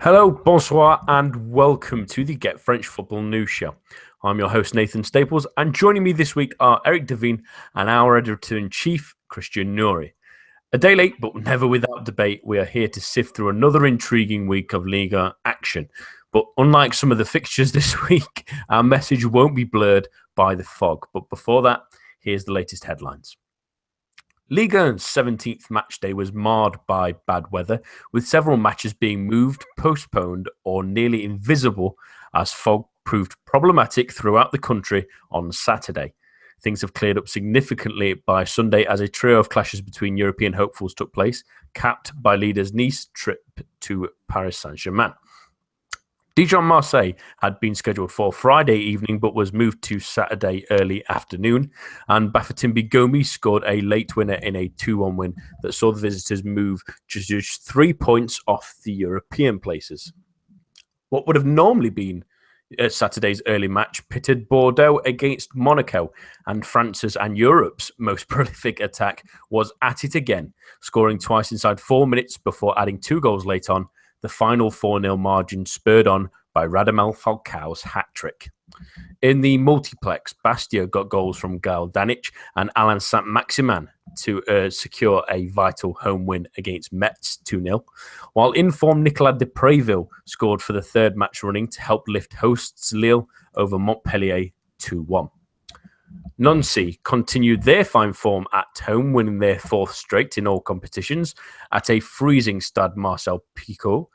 Hello, bonsoir, and welcome to the Get French Football News Show. I'm your host, Nathan Staples, and joining me this week are Eric Devine and our editor-in-chief, Christian Nouri. A day late, but never without debate, we are here to sift through another intriguing week of Liga action. But unlike some of the fixtures this week, our message won't be blurred by the fog. But before that, here's the latest headlines. Ligue 1's 17th match day was marred by bad weather, with several matches being moved, postponed, or nearly invisible as fog proved problematic throughout the country on Saturday. Things have cleared up significantly by Sunday as a trio of clashes between European hopefuls took place, capped by leaders Nice trip to Paris Saint-Germain. Dijon-Marseille had been scheduled for Friday evening but was moved to Saturday early afternoon, and Bafétimbi Gomis scored a late winner in a 2-1 win that saw the visitors move just 3 points off the European places. What would have normally been Saturday's early match pitted Bordeaux against Monaco, and France's and Europe's most prolific attack was at it again, scoring twice inside 4 minutes before adding 2 goals late on. The final 4-0 margin spurred on by Radamel Falcao's hat-trick. In the multiplex, Bastia got goals from Gael Danic and Alain Saint-Maximin to secure a vital home win against Metz 2-0, while in-form Nicolas de Préville scored for the third match running to help lift hosts Lille over Montpellier 2-1. Nancy continued their fine form at home, winning their 4th straight in all competitions at a freezing Stade Marcel Picot,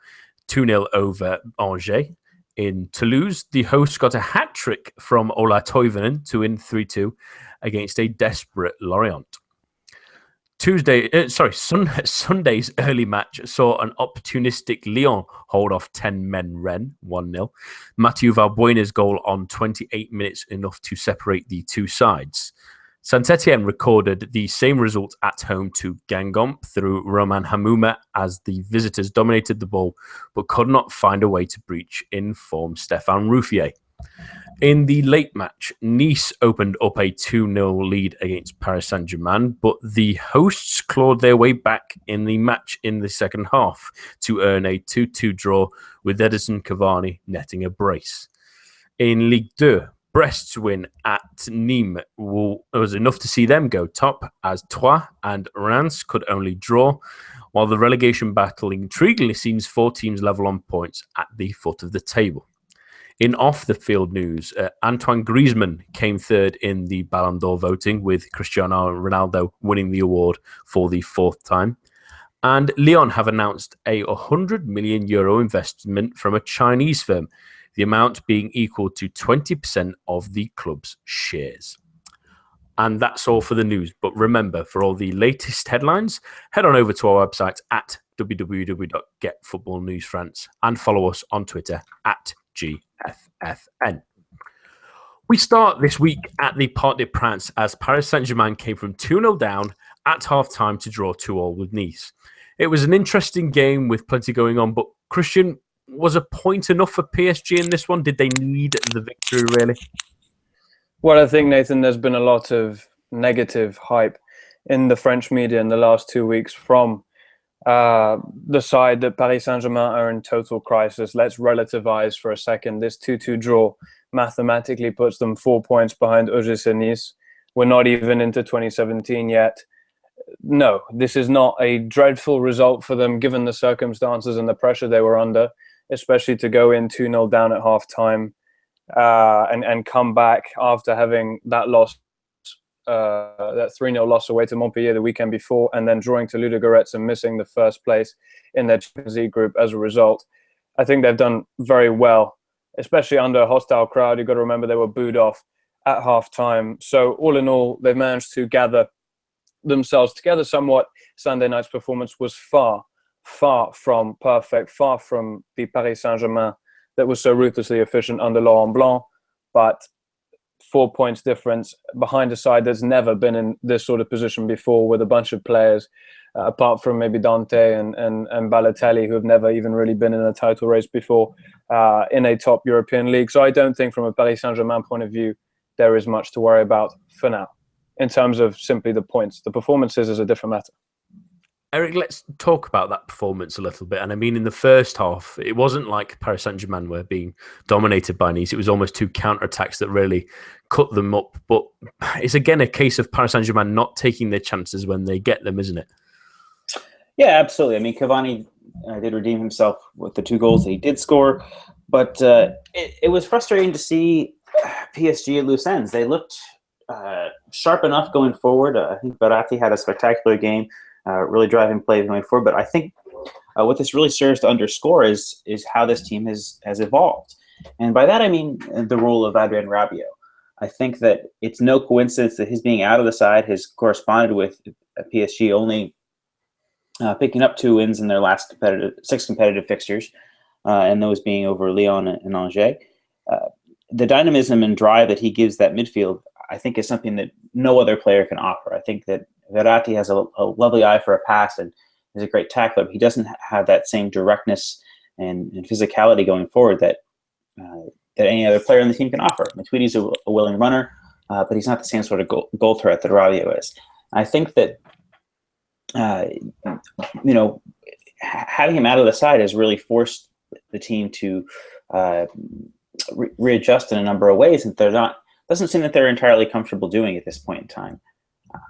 2-0 over Angers. In Toulouse, the hosts got a hat-trick from Ola Toivonen to win 3-2 against a desperate Lorient. Sunday's early match saw an opportunistic Lyon hold off 10-men Rennes 1-0. Mathieu Valbuena's goal on 28 minutes enough to separate the two sides. Saint-Etienne recorded the same result at home to Guingamp through Romain Hamouma as the visitors dominated the ball but could not find a way to breach in-form Stéphane Ruffier. In the late match, Nice opened up a 2-0 lead against Paris Saint-Germain, but the hosts clawed their way back in the match in the second half to earn a 2-2 draw, with Edison Cavani netting a brace. In Ligue 2, Brest's win at Nîmes was enough to see them go top, as Troyes and Reims could only draw, while the relegation battle intriguingly sees 4 teams level on points at the foot of the table. In off-the-field news, Antoine Griezmann came third in the Ballon d'Or voting, with Cristiano Ronaldo winning the award for the 4th time. And Lyon have announced a €100 million investment from a Chinese firm, the amount being equal to 20% of the club's shares. And that's all for the news. But remember, for all the latest headlines, head on over to our website at www.getfootballnewsfrance and follow us on Twitter at GFFN. We start this week at the Parc des Princes as Paris Saint-Germain came from 2-0 down at half-time to draw 2-2 with Nice. It was an interesting game with plenty going on, but Christian, was a point enough for PSG in this one? Did they need the victory, really? Well, I think, Nathan, there's been a lot of negative hype in the French media in the last 2 weeks from the side that Paris Saint-Germain are in total crisis. Let's relativize for a second. This 2-2 draw mathematically puts them 4 points behind OGC Nice. We're not even into 2017 yet. No, this is not a dreadful result for them, given the circumstances and the pressure they were under, especially to go in 2-0 down at half-time and come back after having that loss, that 3-0 loss away to Montpellier the weekend before, and then drawing to Ludogorets and missing the first place in their Champions League group as a result. I think they've done very well, especially under a hostile crowd. You've got to remember they were booed off at half-time. So all in all, they've managed to gather themselves together somewhat. Sunday night's performance was far from perfect, far from the Paris Saint-Germain that was so ruthlessly efficient under Laurent Blanc, but 4 points difference behind a side that's never been in this sort of position before, with a bunch of players, apart from maybe Dante and Balotelli, who have never even really been in a title race before, in a top European league. So I don't think from a Paris Saint-Germain point of view, there is much to worry about for now. In terms of simply the points, the performances is a different matter. Eric, let's talk about that performance a little bit. And I mean, in the first half, it wasn't like Paris Saint-Germain were being dominated by Nice. It was almost two counterattacks that really cut them up. But it's again a case of Paris Saint-Germain not taking their chances when they get them, isn't it? Yeah, absolutely. I mean, Cavani did redeem himself with the 2 goals that he did score. But it was frustrating to see PSG at loose ends. They looked sharp enough going forward. I think Verratti had a spectacular game, really driving plays going forward. But I think what this really serves to underscore is how this team has evolved. And by that, I mean the role of Adrien Rabiot. I think that it's no coincidence that his being out of the side has corresponded with PSG only picking up 2 wins in their last 6 competitive fixtures, and those being over Lyon and Angers. The dynamism and drive that he gives that midfield, I think, is something that no other player can offer. I think that Verratti has a lovely eye for a pass and is a great tackler, but he doesn't have that same directness and physicality going forward that any other player on the team can offer. Matuidi's a willing runner, but he's not the same sort of goal threat that Rabiot is. I think that having him out of the side has really forced the team to readjust in a number of ways, and doesn't seem that they're entirely comfortable doing at this point in time.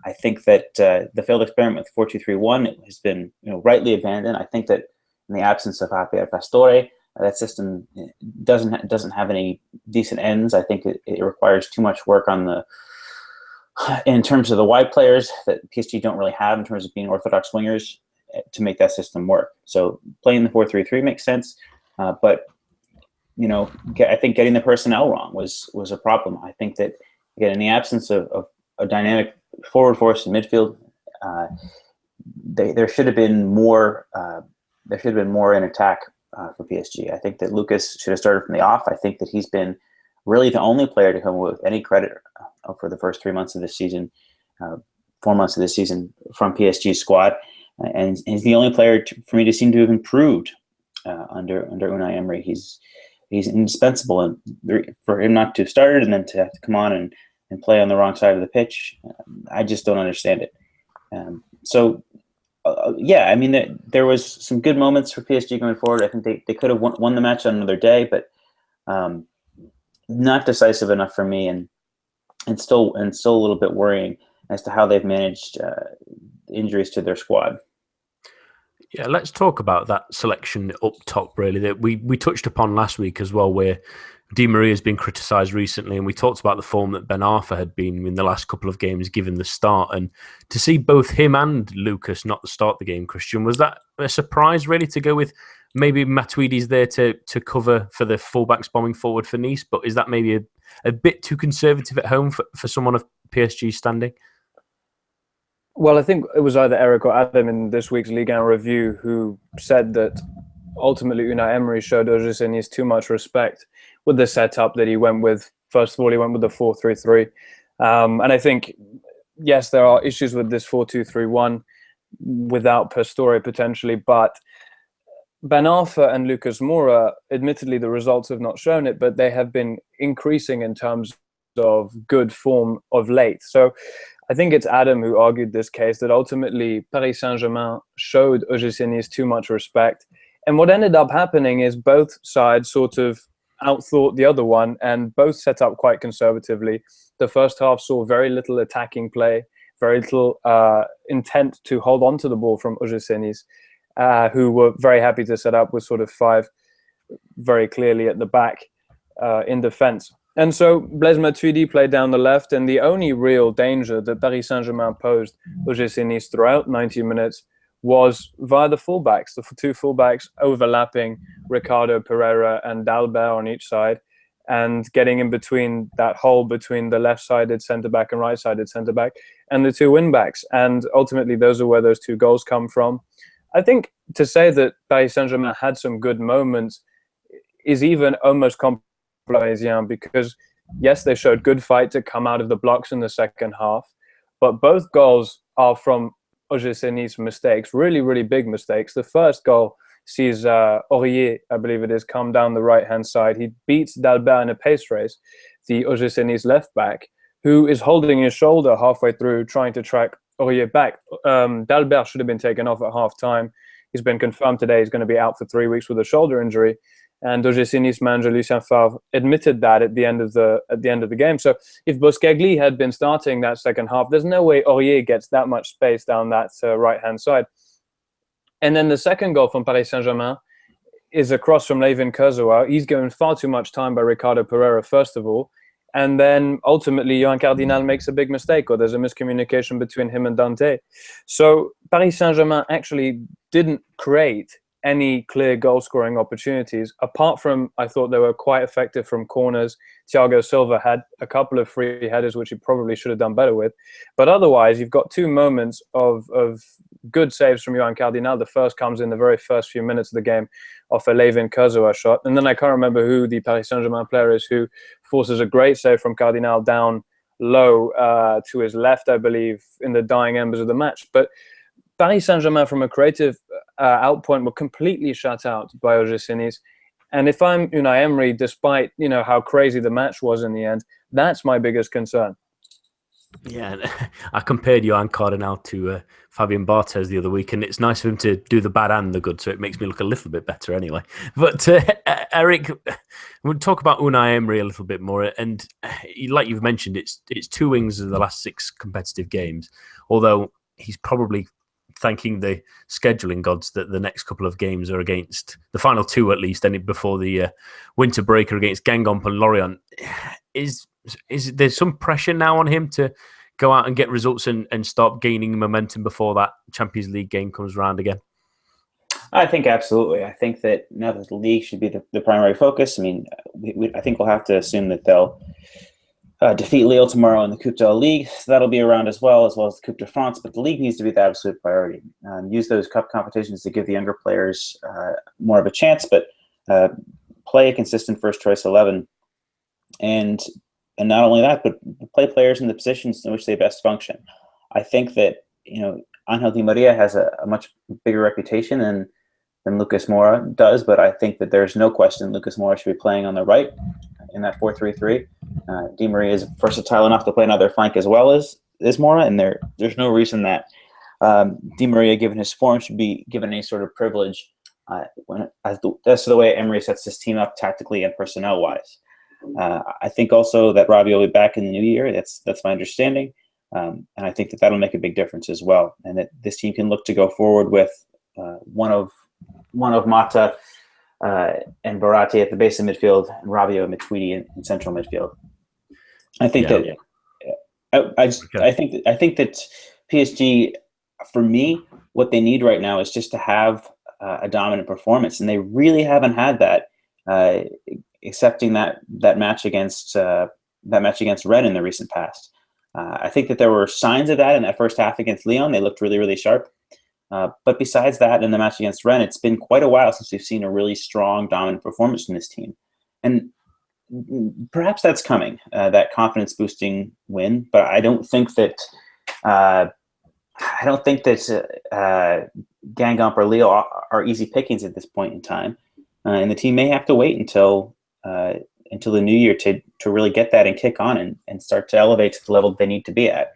I think that the failed experiment with 4-2-3-1 has been rightly abandoned. I think that in the absence of Javier Pastore, that system doesn't have any decent ends. I think it requires too much work in terms of the wide players that PSG don't really have in terms of being orthodox wingers to make that system work. So playing the 4-3-3 makes sense, but I think getting the personnel wrong was a problem. I think that again, in the absence of a dynamic forward force in midfield, there should have been more. There should have been more in attack for PSG. I think that Lucas should have started from the off. I think that he's been really the only player to come with any credit for the first 3 months of this season, 4 months of this season from PSG's squad, and he's the only player for me to seem to have improved under Unai Emery. He's indispensable, and for him not to have started and then to have to come on and play on the wrong side of the pitch, I just don't understand it. I mean, there was some good moments for PSG going forward. I think they could have won the match on another day, but not decisive enough for me, and still a little bit worrying as to how they've managed injuries to their squad. Yeah, let's talk about that selection up top, really, that we touched upon last week as well, where Di Maria has been criticised recently, and we talked about the form that Ben Arfa had been in the last couple of games, given the start. And to see both him and Lucas not start the game, Christian, was that a surprise, really, to go with maybe Matuidi's there to cover for the fullbacks bombing forward for Nice? But is that maybe a bit too conservative at home for someone of PSG standing? Well, I think it was either Eric or Adam in this week's Ligue 1 review who said that ultimately Unai Emery showed Ogisé Nice too much respect with the setup that he went with. First of all, he went with the 4-3-3. And I think, yes, there are issues with this 4-2-3-1 without Pastore potentially, but Ben Arfa and Lucas Moura, admittedly, the results have not shown it, but they have been increasing in terms of good form of late. So I think it's Adam who argued this case that ultimately Paris Saint-Germain showed Ogisé Nice too much respect. And what ended up happening is both sides sort of outthought the other one and both set up quite conservatively. The first half saw very little attacking play, very little intent to hold on to the ball from Ogisé Nice, who were very happy to set up with sort of 5 very clearly at the back in defense. And so Blaise Matuidi played down the left, and the only real danger that Paris Saint-Germain posed Ogisé Nice throughout 90 minutes was via the fullbacks, the 2 fullbacks overlapping Ricardo Pereira and Dalbert on each side, and getting in between that hole between the left-sided centre-back and right-sided centre-back and the 2 wing-backs. And ultimately, those are where those 2 goals come from. I think to say that Paris Saint-Germain had some good moments is even almost Parisien, because yes, they showed good fight to come out of the blocks in the second half, but both goals are from Ogisé Nice mistakes, really, really big mistakes. The first goal sees Aurier, I believe it is, come down the right-hand side. He beats Dalbert in a pace race, the Ogisé Nice left back, who is holding his shoulder halfway through, trying to track Aurier back. Dalbert should have been taken off at half-time. He's been confirmed today he's going to be out for 3 weeks with a shoulder injury. And OGC manager Lucien Favre admitted that at the end of the game. So if Boskagli had been starting that second half, there's no way Aurier gets that much space down that right-hand side. And then the second goal from Paris Saint-Germain is a cross from Layvin Kurzawa. He's given far too much time by Ricardo Pereira, first of all. And then ultimately, Johan Cardinal makes a big mistake, or there's a miscommunication between him and Dante. So Paris Saint-Germain actually didn't create any clear goal-scoring opportunities. Apart from, I thought they were quite effective from corners. Thiago Silva had a couple of free headers, which he probably should have done better with. But otherwise, you've got two moments of good saves from Johan Cardinal. The first comes in the very first few minutes of the game off a Layvin Kurzawa shot. And then I can't remember who the Paris Saint-Germain player is who forces a great save from Cardinal down low to his left, I believe, in the dying embers of the match. But Paris Saint-Germain, from a creative outpoint, were completely shut out by OGC Nice. And if I'm Unai Emery, despite how crazy the match was in the end, that's my biggest concern. Yeah, I compared Johan Cardinal to Fabien Barthez the other week, and it's nice for him to do the bad and the good, so it makes me look a little bit better anyway. But Eric, we'll talk about Unai Emery a little bit more. And like you've mentioned, it's two wins of the last 6 competitive games, although he's probably thanking the scheduling gods that the next couple of games are against, the final 2 at least, and before the winter break are against Guingamp and Lorient. Is there some pressure now on him to go out and get results and start gaining momentum before that Champions League game comes around again? I think absolutely. I think that now that the league should be the primary focus. I mean, I think we'll have to assume that they'll defeat Lille tomorrow in the Coupe de la Ligue. So that'll be around as well as the Coupe de France. But the league needs to be the absolute priority. Use those cup competitions to give the younger players more of a chance, but play a consistent first choice 11. And not only that, but play players in the positions in which they best function. I think that Angel Di Maria has a much bigger reputation than Lucas Moura does, but I think that there's no question Lucas Moura should be playing on the right in that 4-3-3. Di Maria is versatile enough to play another flank as well as Moura, and there's no reason that Di Maria, given his form, should be given any sort of privilege as to the way Emery sets his team up tactically and personnel-wise. I think also that Rabiot will be back in the new year. That's my understanding. And I think that that'll make a big difference as well. And that this team can look to go forward with one of Mata and Verratti at the base of midfield, and Rabiot and Matuidi in central midfield. I think I think that PSG, for me, what they need right now is just to have a dominant performance, and they really haven't had that. Excepting that match against Rennes in the recent past. I think that there were signs of that in that first half against Lyon. They looked really, really sharp. But besides that, in the match against Rennes, it's been quite a while since we've seen a really strong, dominant performance from this team. And perhaps that's coming, that confidence-boosting win. But I don't think that Guingamp or Lille are easy pickings at this point in time. And the team may have to wait until the new year to really get that and kick on and start to elevate to the level they need to be at.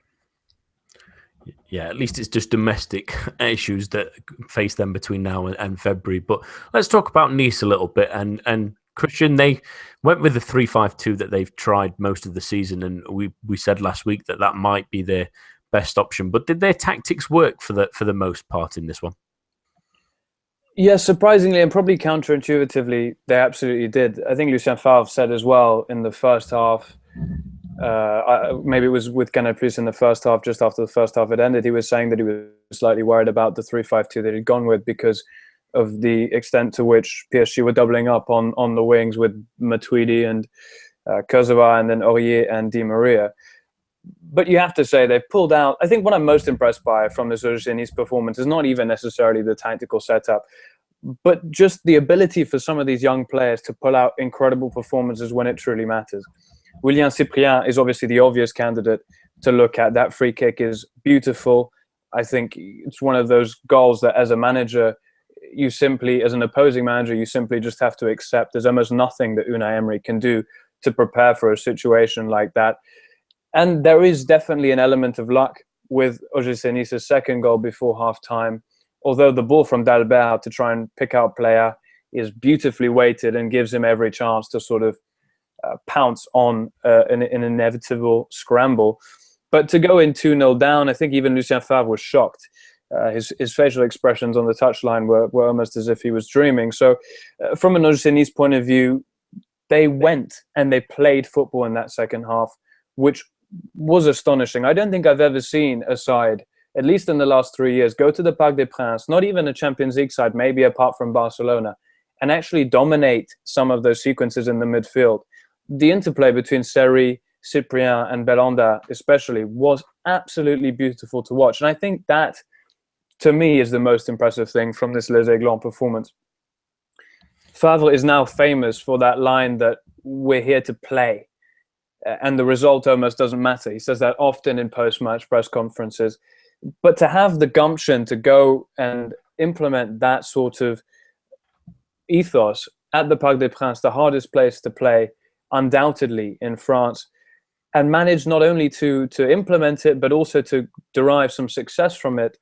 Yeah, at least it's just domestic issues that face them between now and February. But let's talk about Nice a little bit. And Christian, they went with the 3-5-2 that they've tried most of the season, and we said last week that might be their best option. But did their tactics work for the most part in this one? Yes, surprisingly and probably counterintuitively, they absolutely did. I think Lucien Favre said as well in the first half, maybe it was with Canal Plus in the first half, just after the first half had ended, he was saying that he was slightly worried about the 3-5-2 that he'd gone with because of the extent to which PSG were doubling up on the wings with Matuidi and Kurzawa and then Aurier and Di Maria. But you have to say they've pulled out. I think what I'm most impressed by from this Nice performance is not even necessarily the tactical setup, but just the ability for some of these young players to pull out incredible performances when it truly matters. William Cyprien is obviously the obvious candidate to look at. That free kick is beautiful. I think it's one of those goals that as a manager, as an opposing manager, you simply just have to accept. There's almost nothing that Unai Emery can do to prepare for a situation like that. And there is definitely an element of luck with OGC Nice's second goal before half-time, although the ball from Dalbert to try and pick out player is beautifully weighted and gives him every chance to sort of pounce on an inevitable scramble. But to go in 2-0 down, I think even Lucien Favre was shocked. His facial expressions on the touchline were almost as if he was dreaming. So from an OGC Nice point of view, they went and they played football in that second half, which was astonishing. I don't think I've ever seen a side, at least in the last 3 years, go to the Parc des Princes, not even a Champions League side, maybe apart from Barcelona, and actually dominate some of those sequences in the midfield. The interplay between Seri, Cyprien and Belanda especially was absolutely beautiful to watch. And I think that, to me, is the most impressive thing from this Les Aiglons performance. Favre is now famous for that line that we're here to play. And the result almost doesn't matter. He says that often in post-match press conferences. But to have the gumption to go and implement that sort of ethos at the Parc des Princes, the hardest place to play, undoubtedly, in France, and manage not only to implement it, but also to derive some success from it,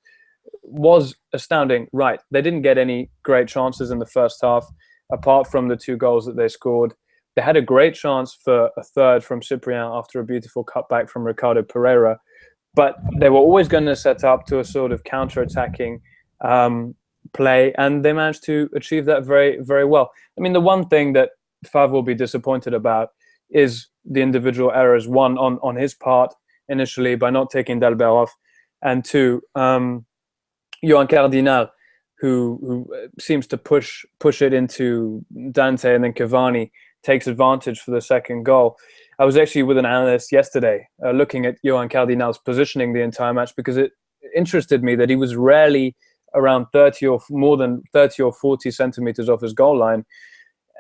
was astounding. Right, they didn't get any great chances in the first half, apart from the 2 goals that they scored. They had a great chance for a third from Cyprien after a beautiful cutback from Ricardo Pereira, but they were always going to set up to a sort of counter-attacking play, and they managed to achieve that very, very well. I mean, the one thing that Favre will be disappointed about is the individual errors. One, on his part, initially, by not taking Dalbert off, and two, Johan Cardinal, who seems to push it into Dante, and then Cavani takes advantage for the second goal. I was actually with an analyst yesterday looking at Johan Cardinal's positioning the entire match, because it interested me that he was rarely around 30 or more than 30 or 40 centimeters off his goal line.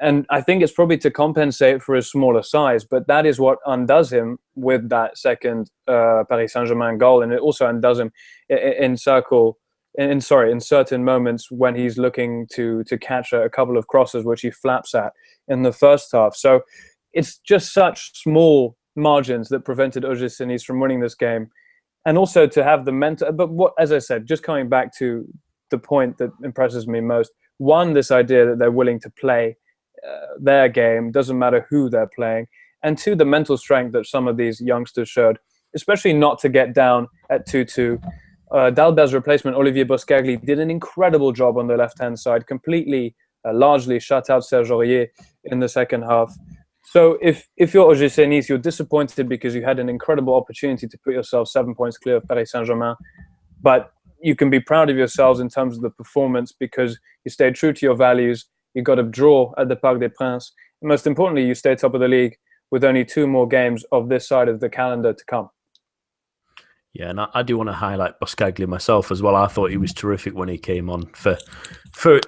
And I think it's probably to compensate for his smaller size, but that is what undoes him with that second Paris Saint-Germain goal. And it also undoes him in certain moments when he's looking to catch a couple of crosses, which he flaps at in the first half. So it's just such small margins that prevented OGC Nice from winning this game. And also to have the mental, but what, as I said, just coming back to the point that impresses me most, one, this idea that they're willing to play their game, doesn't matter who they're playing, and two, the mental strength that some of these youngsters showed, especially not to get down at 2-2. Dalbert's replacement, Olivier Boscagli, did an incredible job on the left-hand side, completely, largely shut out Serge Aurier in the second half. So if you're OGC Nice, you're disappointed because you had an incredible opportunity to put yourself 7 points clear of Paris Saint-Germain, but you can be proud of yourselves in terms of the performance because you stayed true to your values. You got a draw at the Parc des Princes. And most importantly, you stay top of the league with only 2 more games of this side of the calendar to come. Yeah, and I do want to highlight Boscagli myself as well. I thought he was terrific when he came on for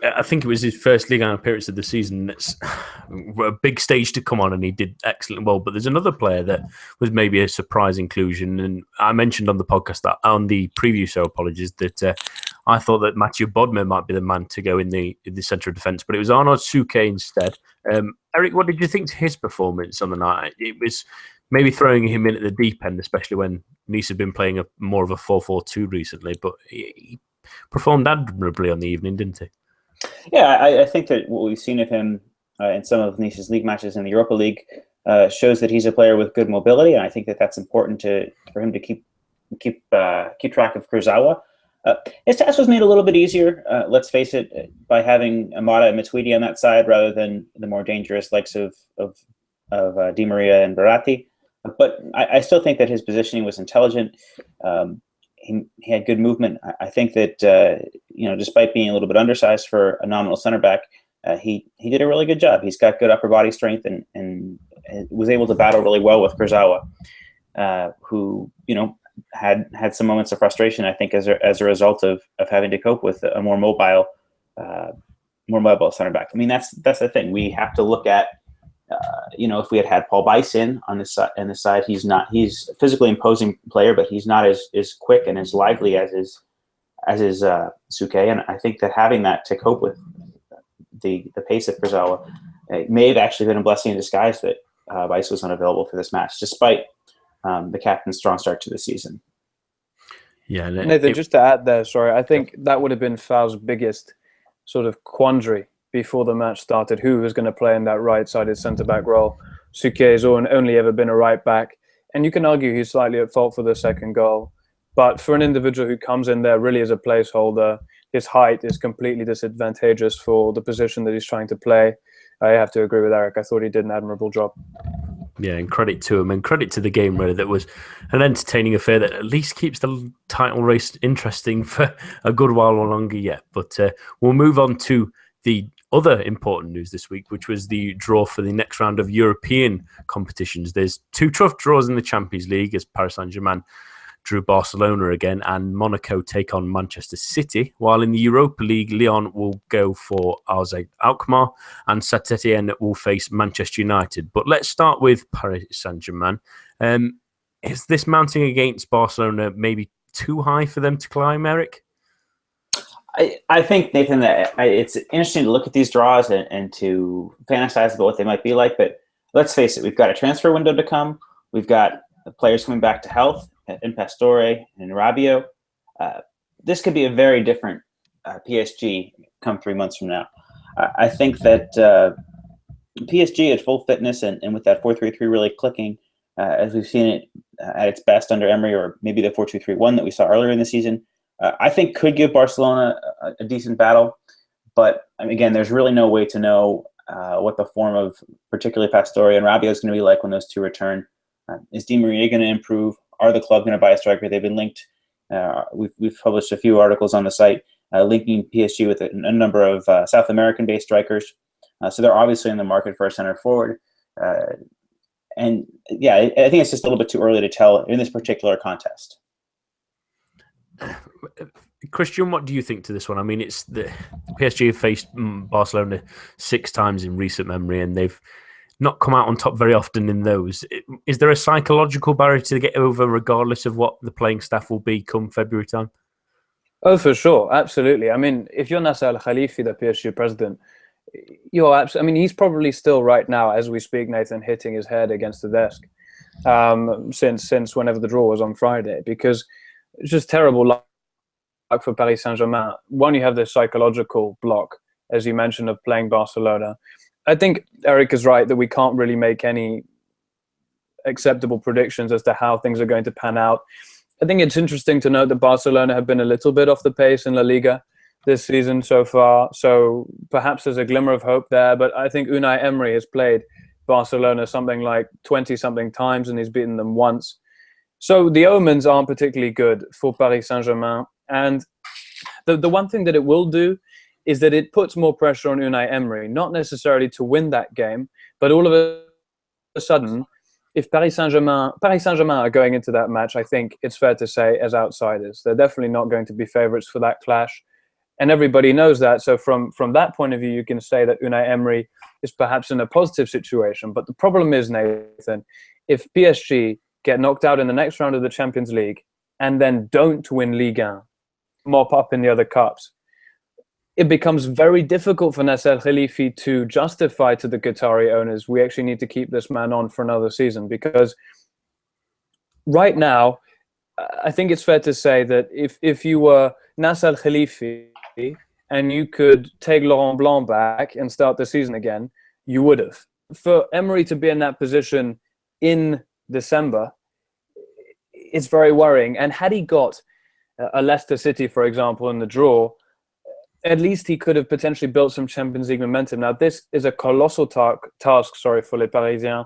I think it was his first Ligue 1 appearance of the season. It's a big stage to come on, and he did excellent well. But there's another player that was maybe a surprise inclusion, and I mentioned on the podcast that on the preview show, apologies, that I thought that Mathieu Bodmer might be the man to go in the centre of defence, but it was Arnaud Souquet instead. Eric, what did you think to his performance on the night? It was maybe throwing him in at the deep end, especially when Nice had been playing more of a 4-4-2 recently, but he performed admirably on the evening, didn't he? Yeah, I think that what we've seen of him in some of Nice's league matches in the Europa League shows that he's a player with good mobility, and I think that that's important for him to keep track of Kurzawa. His task was made a little bit easier, let's face it, by having Amada and Matuidi on that side rather than the more dangerous likes of Di Maria and Verratti. But I still think that his positioning was intelligent. He had good movement. I think that despite being a little bit undersized for a nominal center back, he did a really good job. He's got good upper body strength and was able to battle really well with Kurzawa, who had some moments of frustration, I think, as a result of having to cope with a more mobile center back. I mean, that's the thing. We have to look at. If we had Paul Bice on this side, he's a physically imposing player, but he's not as quick and as lively as is Souquet. And I think that having that to cope with the pace of Kurzawa may have actually been a blessing in disguise that Bice was unavailable for this match, despite the captain's strong start to the season. Yeah, Nathan, just to add there, sorry, I think that would have been Foul's biggest sort of quandary before the match started. Who was going to play in that right-sided centre-back role? Souquet has only ever been a right-back. And you can argue he's slightly at fault for the second goal. But for an individual who comes in there really as a placeholder, his height is completely disadvantageous for the position that he's trying to play. I have to agree with Eric. I thought he did an admirable job. Yeah, and credit to him, and credit to the game, really. That was an entertaining affair that at least keeps the title race interesting for a good while longer yet. But we'll move on to the other important news this week, which was the draw for the next round of European competitions. There's two tough draws in the Champions League as Paris Saint-Germain drew Barcelona again, and Monaco take on Manchester City, while in the Europa League, Lyon will go for AZ Alkmaar and Saint-Etienne will face Manchester United. But let's start with Paris Saint-Germain. Is this mounting against Barcelona maybe too high for them to climb, Eric? I think, Nathan, that it's interesting to look at these draws and to fantasize about what they might be like, but let's face it, we've got a transfer window to come. We've got the players coming back to health in Pastore and Rabiot. This could be a very different PSG come 3 months from now. I think that PSG at full fitness and with that 4-3-3 really clicking, as we've seen it at its best under Emery, or maybe the 4-2-3-1 that we saw earlier in the season, I think could give Barcelona a decent battle. But again, there's really no way to know what the form of particularly Pastore and Rabiot is going to be like when those two return. Is Di Maria going to improve? Are the club going to buy a striker? They've been linked. We've published a few articles on the site linking PSG with a number of South American-based strikers. So they're obviously in the market for a center forward. And yeah, I think it's just a little bit too early to tell in this particular contest. Christian, what do you think to this one? I mean, it's the PSG have faced Barcelona 6 times in recent memory, and they've not come out on top very often in those. Is there a psychological barrier to get over, regardless of what the playing staff will be come February time? Oh, for sure, absolutely. I mean, if you're Nasser Al-Khalifi, the PSG president, he's probably still right now, as we speak, Nathan, hitting his head against the desk since whenever the draw was on Friday, because it's just terrible luck for Paris Saint-Germain. One, you have this psychological block, as you mentioned, of playing Barcelona. I think Eric is right that we can't really make any acceptable predictions as to how things are going to pan out. I think it's interesting to note that Barcelona have been a little bit off the pace in La Liga this season so far. So perhaps there's a glimmer of hope there. But I think Unai Emery has played Barcelona something like 20-something times and he's beaten them once. So the omens aren't particularly good for Paris Saint-Germain. And the one thing that it will do is that it puts more pressure on Unai Emery, not necessarily to win that game, but all of a sudden, if Paris Saint-Germain are going into that match, I think it's fair to say, as outsiders. They're definitely not going to be favourites for that clash. And everybody knows that. So from that point of view, you can say that Unai Emery is perhaps in a positive situation. But the problem is, Nathan, if PSG get knocked out in the next round of the Champions League and then don't win Ligue 1, mop up in the other cups, it becomes very difficult for Nasser Khalifi to justify to the Qatari owners, we actually need to keep this man on for another season. Because right now, I think it's fair to say that if you were Nasser Khalifi and you could take Laurent Blanc back and start the season again, you would have. For Emery to be in that position in December, it's very worrying. And had he got a Leicester City, for example, in the draw, at least he could have potentially built some Champions League momentum. Now, this is a colossal task for les Parisiens.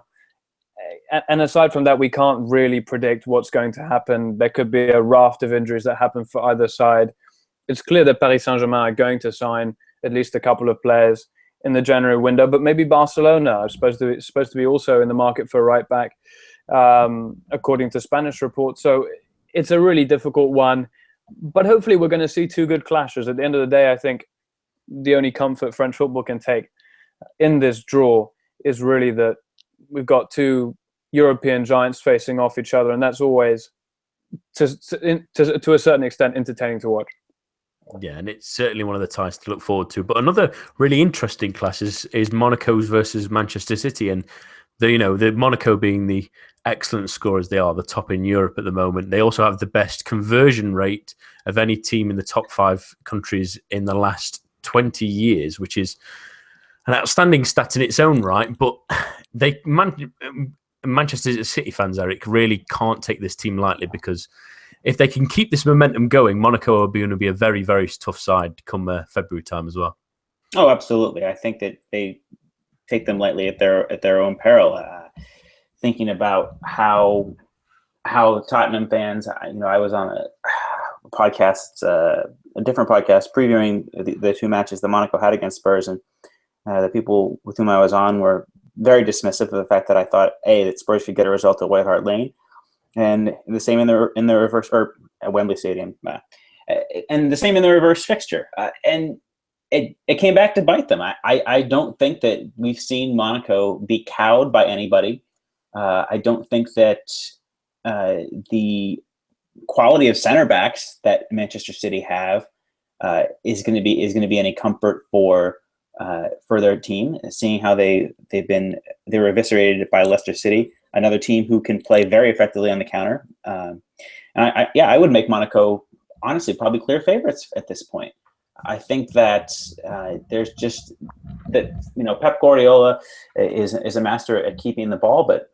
And aside from that, we can't really predict what's going to happen. There could be a raft of injuries that happen for either side. It's clear that Paris Saint-Germain are going to sign at least a couple of players in the January window, but maybe Barcelona is supposed to be also in the market for a right back, according to Spanish reports. So it's a really difficult one. But hopefully we're going to see 2 good clashes. At the end of the day, I think the only comfort French football can take in this draw is really that we've got 2 European giants facing off each other, and that's always, to a certain extent, entertaining to watch. Yeah, and it's certainly one of the ties to look forward to. But another really interesting clash is Monaco's versus Manchester City. And the Monaco being the excellent scorers they are, the top in Europe at the moment. They also have the best conversion rate of any team in the top 5 countries in the last 20 years, which is an outstanding stat in its own right. But Manchester City fans, Eric, really can't take this team lightly, because if they can keep this momentum going, Monaco are going to be a very, very tough side come February time as well. Oh, absolutely. I think that they take them lightly at their own peril. Thinking about how Tottenham fans, I was on a podcast, a different podcast, previewing the 2 matches that Monaco had against Spurs, and the people with whom I was on were very dismissive of the fact that I thought that Spurs could get a result at White Hart Lane, and the same in the reverse, or at Wembley Stadium, and the same in the reverse fixture, and it came back to bite them. I don't think that we've seen Monaco be cowed by anybody. I don't think that the quality of center backs that Manchester City have is going to be any comfort for their team. Seeing how they were eviscerated by Leicester City, another team who can play very effectively on the counter. And I would make Monaco honestly probably clear favorites at this point. I think that there's just that Pep Guardiola is a master at keeping the ball, but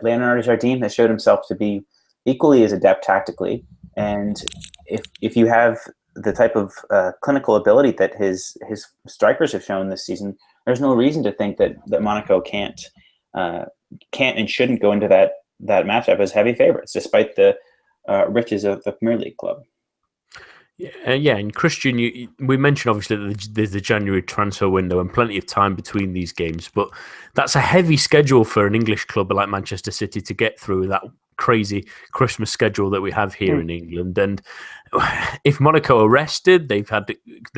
Leonardo Jardim has showed himself to be equally as adept tactically. And if you have the type of clinical ability that his strikers have shown this season, there's no reason to think that Monaco can't and shouldn't go into that matchup as heavy favorites, despite the riches of the Premier League club. Yeah, and Christian, we mentioned obviously that there's the January transfer window and plenty of time between these games, but that's a heavy schedule for an English club like Manchester City to get through, that crazy Christmas schedule that we have here in England. And if Monaco are rested, they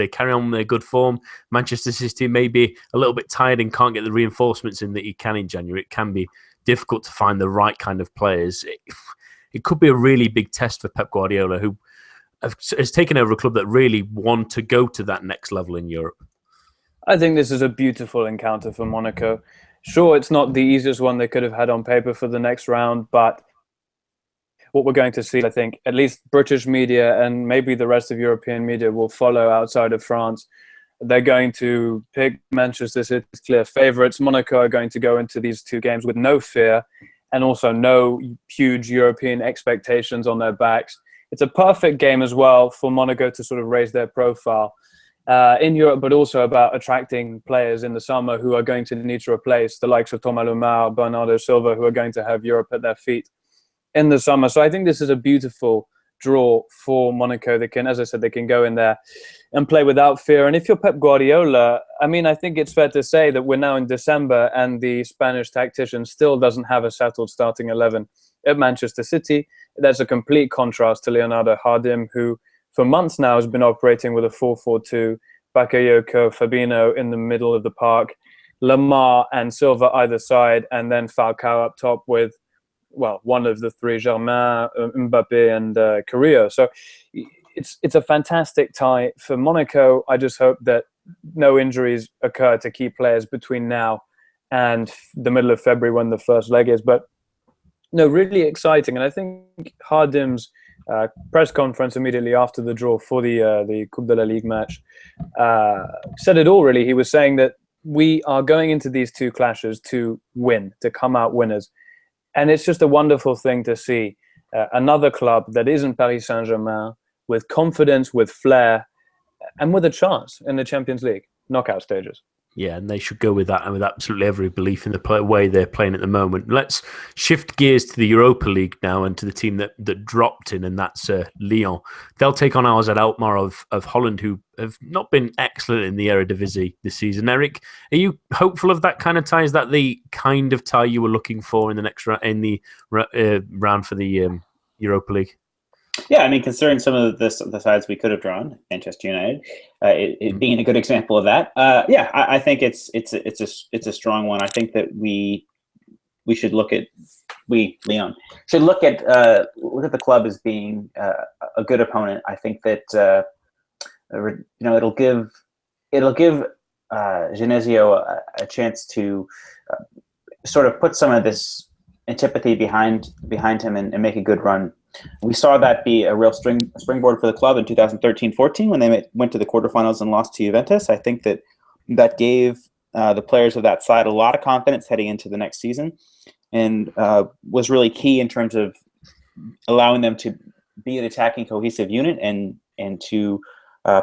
carry on their good form. Manchester City may be a little bit tired and can't get the reinforcements in that you can in January. It can be difficult to find the right kind of players. It could be a really big test for Pep Guardiola, who has taken over a club that really want to go to that next level in Europe. I think this is a beautiful encounter for Monaco. Sure, it's not the easiest one they could have had on paper for the next round, but what we're going to see, I think, at least British media and maybe the rest of European media will follow outside of France. They're going to pick Manchester City as clear favourites. Monaco are going to go into these 2 games with no fear and also no huge European expectations on their backs. It's a perfect game as well for Monaco to sort of raise their profile in Europe, but also about attracting players in the summer who are going to need to replace the likes of Thomas Lemar, Bernardo Silva, who are going to have Europe at their feet in the summer. So I think this is a beautiful draw for Monaco. They can, as I said, they can go in there and play without fear. And if you're Pep Guardiola, I mean, I think it's fair to say that we're now in December and the Spanish tactician still doesn't have a settled starting 11 at Manchester City. That's a complete contrast to Leonardo Jardim, who for months now has been operating with a 4-4-2, Bakayoko, Fabinho in the middle of the park, Lemar and Silva either side, and then Falcao up top with, well, one of the 3, Germain, Mbappe and Carrillo. So it's a fantastic tie for Monaco. I just hope that no injuries occur to key players between now and the middle of February when the first leg is. But no, really exciting. And I think Hardim's press conference immediately after the draw for the Coupe de la Ligue match said it all, really. He was saying that we are going into these 2 clashes to win, to come out winners. And it's just a wonderful thing to see another club that isn't Paris Saint-Germain with confidence, with flair, and with a chance in the Champions League knockout stages. Yeah, and they should go with that and with absolutely every belief in the way they're playing at the moment. Let's shift gears to the Europa League now and to the team that dropped in, and that's Lyon. They'll take on AZ Alkmaar of Holland, who have not been excellent in the Eredivisie this season. Eric, are you hopeful of that kind of tie? Is that the kind of tie you were looking for in the next round for the Europa League? Yeah, I mean, considering some of the sides we could have drawn, Manchester United, it being a good example of that. I think it's a strong one. I think that we should Lyon should look at the club as being a good opponent. I think that it'll give Genesio a chance to sort of put some of this antipathy behind him and make a good run. We saw that be a real springboard for the club in 2013-14 when they went to the quarterfinals and lost to Juventus. I think that gave the players of that side a lot of confidence heading into the next season, and was really key in terms of allowing them to be an attacking cohesive unit and to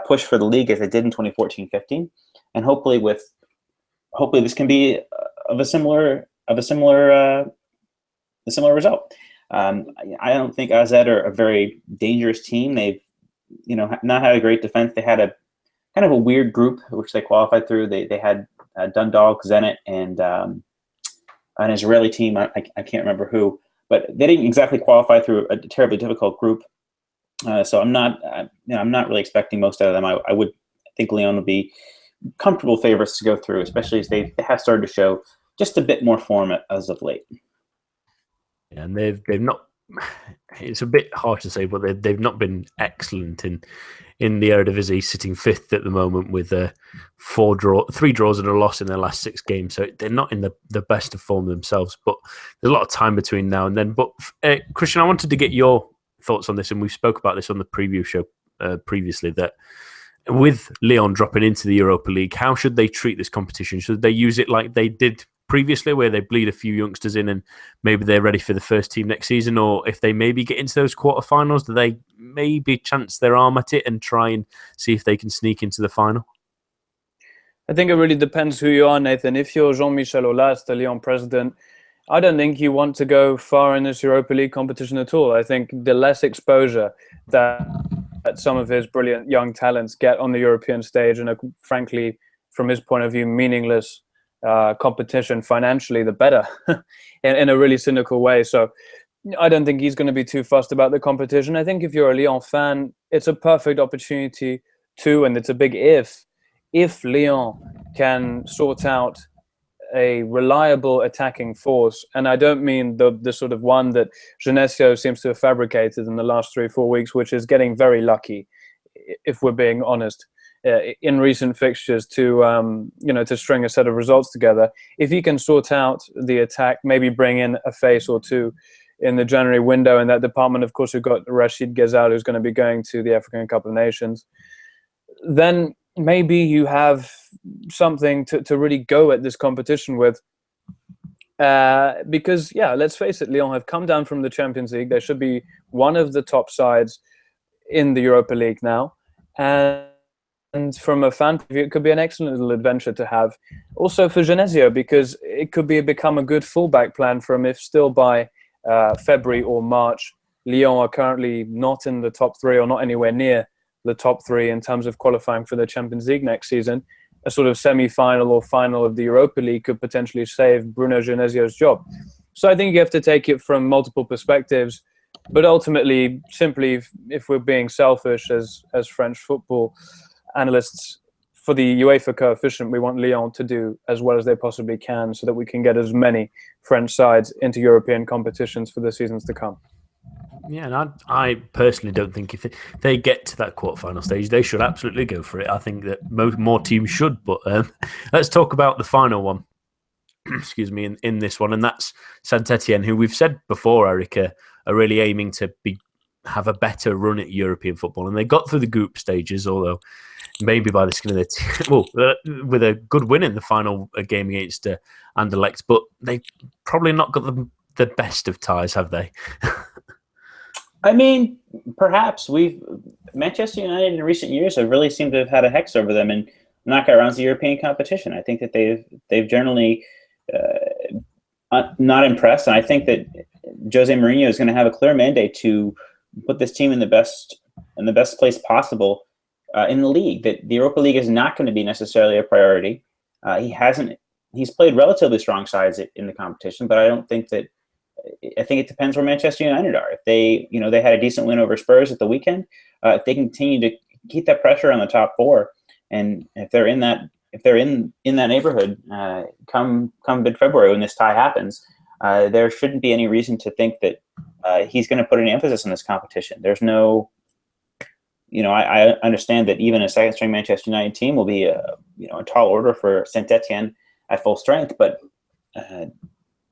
push for the league as they did in 2014-15. And hopefully this can be of a similar result. I don't think AZ are a very dangerous team. They've, not had a great defense. They had a kind of a weird group which they qualified through. They had Dundalk, Zenit, and an Israeli team. I can't remember who, but they didn't exactly qualify through a terribly difficult group. So I'm not really expecting most out of them. I would think Lyon will be comfortable favorites to go through, especially as they have started to show just a bit more form as of late. And they've not. It's a bit harsh to say, but they've not been excellent in the Eredivisie, sitting fifth at the moment with 3 draws and a loss in their last 6 games. So they're not in the best of form themselves. But there's a lot of time between now and then. But Christian, I wanted to get your thoughts on this, and we spoke about this on the preview show previously. That with Lyon dropping into the Europa League, how should they treat this competition? Should they use it like they did previously, where they bleed a few youngsters in and maybe they're ready for the first team next season? Or if they maybe get into those quarterfinals, do they maybe chance their arm at it and try and see if they can sneak into the final? I think it really depends who you are, Nathan. If you're Jean-Michel Aulas, the Lyon president, I don't think you want to go far in this Europa League competition at all. I think the less exposure that some of his brilliant young talents get on the European stage, and frankly, from his point of view, meaningless competition financially, the better, in a really cynical way. So I don't think he's going to be too fussed about the competition. I think if you're a Lyon fan, it's a perfect opportunity to, and it's a big if Lyon can sort out a reliable attacking force, and I don't mean the sort of one that Genesio seems to have fabricated in the last 3-4 weeks, which is getting very lucky, if we're being honest, in recent fixtures to string a set of results together. If he can sort out the attack, maybe bring in a face or two in the January window in that department. Of course, we've got Rachid Ghezal, who's going to be going to the African Cup of Nations. Then maybe you have something to really go at this competition with. Because, let's face it, Lyon have come down from the Champions League. They should be one of the top sides in the Europa League now. And from a fan point of view, it could be an excellent little adventure to have. Also for Genesio, because it could become a good fallback plan for him if still by February or March, Lyon are currently not in the top 3 or not anywhere near the top 3 in terms of qualifying for the Champions League next season. A sort of semi-final or final of the Europa League could potentially save Bruno Genesio's job. So I think you have to take it from multiple perspectives. But ultimately, simply, if we're being selfish as French football analysts, for the UEFA coefficient, we want Lyon to do as well as they possibly can so that we can get as many French sides into European competitions for the seasons to come. Yeah, and I personally don't think if they get to that quarterfinal stage, they should absolutely go for it. I think that more teams should. But let's talk about the final one. Excuse me, in this one, and that's Saint-Etienne, who we've said before, Eric, are really aiming to have a better run at European football, and they got through the group stages, although maybe by the skin of their teeth, with a good win in the final game against Anderlecht, but they've probably not got the best of ties, have they? I mean, perhaps Manchester United in recent years have really seemed to have had a hex over them and knockout rounds of European competition. I think that they've generally not impressed, and I think that Jose Mourinho is going to have a clear mandate to put this team in the best place possible in the league. That the Europa League is not going to be necessarily a priority. He's played relatively strong sides in the competition, but I think it depends where Manchester United are. If they had a decent win over Spurs at the weekend, if they continue to keep that pressure on the top 4, and if they're in that neighborhood come mid-February when this tie happens, there shouldn't be any reason to think that he's going to put any emphasis on this competition. There's no, I understand that even a second-string Manchester United team will be a tall order for Saint-Etienne at full strength, but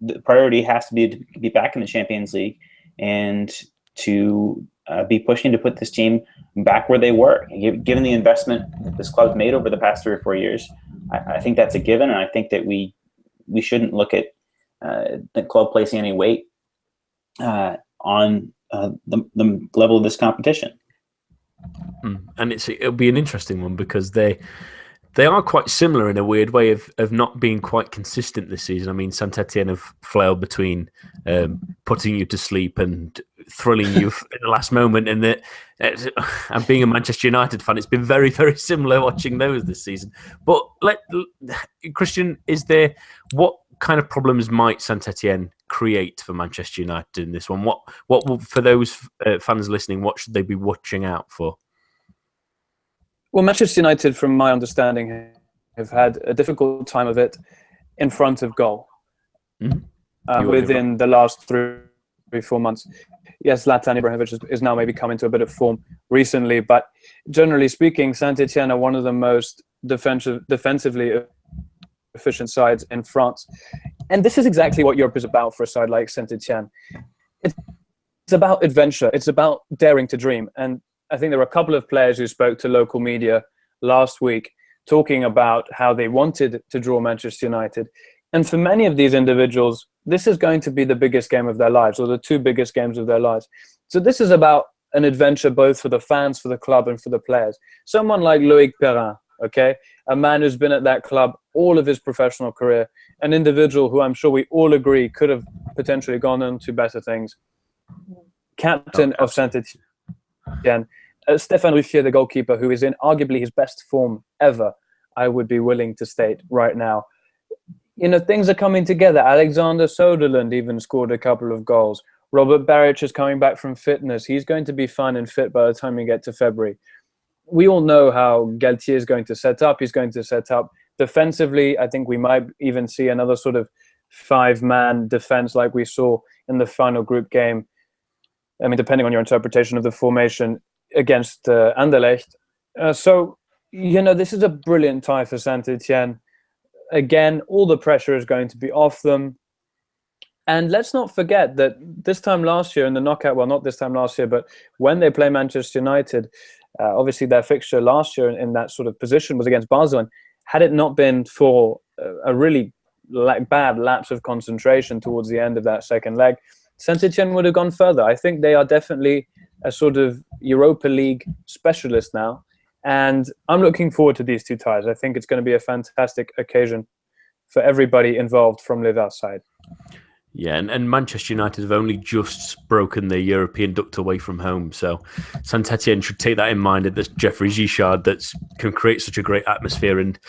the priority has to be back in the Champions League and to be pushing to put this team back where they were. Given the investment that this club's made over the past 3 or 4 years, I think that's a given, and I think that we shouldn't look at the club placing any weight on the level of this competition. And it'll be an interesting one because they are quite similar in a weird way of not being quite consistent this season. I mean, Saint-Etienne have flailed between putting you to sleep and thrilling you in the last moment. And being a Manchester United fan, it's been very, very similar watching those this season. But Christian, what kind of problems might Saint-Etienne create for Manchester United in this one? What will, for those fans listening, what should they be watching out for? Well, Manchester United, from my understanding, have had a difficult time of it in front of goal within the last 3-4 months. Yes, Zlatan Ibrahimovic is now maybe come into a bit of form recently, but generally speaking, Saint-Etienne are one of the most defensively efficient sides in France. And this is exactly what Europe is about for a side like Saint-Etienne. It's about adventure. It's about daring to dream. And I think there were a couple of players who spoke to local media last week talking about how they wanted to draw Manchester United. And for many of these individuals, this is going to be the biggest game of their lives, or the 2 biggest games of their lives. So this is about an adventure both for the fans, for the club, and for the players. Someone like Loïc Perrin, okay, a man who's been at that club all of his professional career, an individual who I'm sure we all agree could have potentially gone on to better things. Captain of Saint-Etienne. Stéphane Ruffier, the goalkeeper, who is in arguably his best form ever, I would be willing to state right now. You know, things are coming together. Alexander Soderlund even scored a couple of goals. Robert Baric is coming back from fitness. He's going to be fine and fit by the time we get to February. We all know how Galtier is going to set up. He's going to set up defensively. I think we might even see another sort of 5-man defense like we saw in the final group game. I mean, depending on your interpretation of the formation against Anderlecht. So, you know, this is a brilliant tie for Saint-Etienne. Again, all the pressure is going to be off them. And let's not forget that this time last year in the knockout, well, not this time last year, but when they play Manchester United, obviously their fixture last year in that sort of position was against Basel. And had it not been for a really bad lapse of concentration towards the end of that second leg, Saint-Etienne would have gone further. I think they are definitely a sort of Europa League specialist now. And I'm looking forward to these 2 ties. I think it's going to be a fantastic occasion for everybody involved from Liver's side. Yeah, and Manchester United have only just broken their European duct away from home. So Saint-Etienne should take that in mind. That there's Geoffrey Guichard that can create such a great atmosphere. And